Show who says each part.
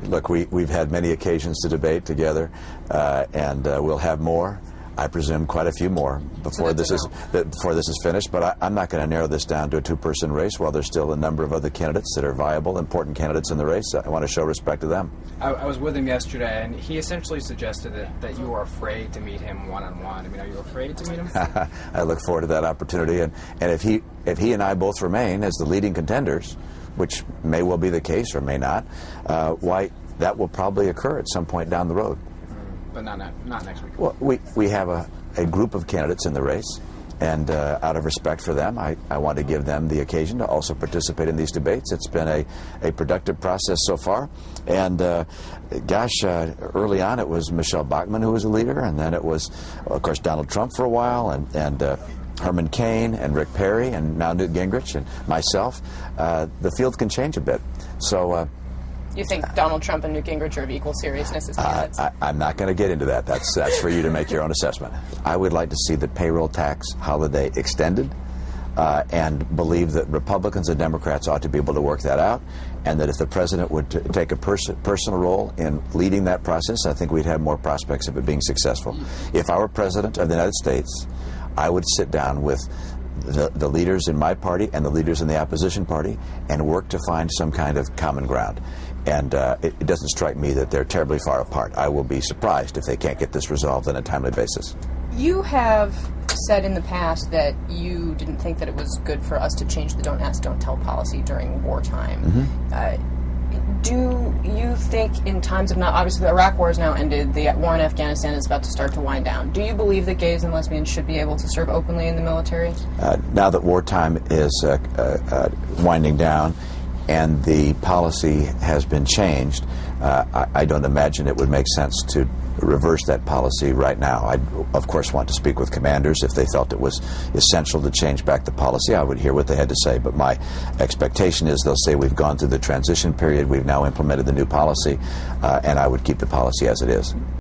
Speaker 1: look, we've had many occasions to debate together, and we'll have more. I presume quite a few more before this is finished. But I'm not going to narrow this down to a two-person race. While there's still a number of other candidates that are viable, important candidates in the race, I want to show respect to them.
Speaker 2: I was with him yesterday, and he essentially suggested that you are afraid to meet him one-on-one. I mean, are you afraid to meet him?
Speaker 1: I look forward to that opportunity, and if he and I both remain as the leading contenders, which may well be the case or may not, why that will probably occur at some point down the road.
Speaker 2: But not next week.
Speaker 1: Well, we have a group of candidates in the race, and out of respect for them, I want to give them the occasion to also participate in these debates. It's been a productive process so far, and early on it was Michelle Bachmann who was the leader, and then it was, of course, Donald Trump for a while, and Herman Cain and Rick Perry, and now Newt Gingrich and myself. The field can change a bit, so.
Speaker 3: You think Donald Trump and Newt Gingrich are of equal seriousness as candidates?
Speaker 1: I'm not going to get into that. That's for you to make your own assessment. I would like to see the payroll tax holiday extended, and believe that Republicans and Democrats ought to be able to work that out, and that if the president would take a personal role in leading that process, I think we'd have more prospects of it being successful. If I were president of the United States, I would sit down with the leaders in my party and the leaders in the opposition party and work to find some kind of common ground. And it doesn't strike me that they're terribly far apart. I will be surprised if they can't get this resolved on a timely basis.
Speaker 3: You have said in the past that you didn't think that it was good for us to change the don't ask, don't tell policy during wartime. Mm-hmm. Do you think in times of not, obviously the Iraq War has now ended, the war in Afghanistan is about to start to wind down. Do you believe that gays and lesbians should be able to serve openly in the military?
Speaker 1: Now that wartime is winding down, and the policy has been changed, I don't imagine it would make sense to reverse that policy right now. I'd, of course, want to speak with commanders. If they felt it was essential to change back the policy, I would hear what they had to say. But my expectation is they'll say we've gone through the transition period, we've now implemented the new policy, and I would keep the policy as it is.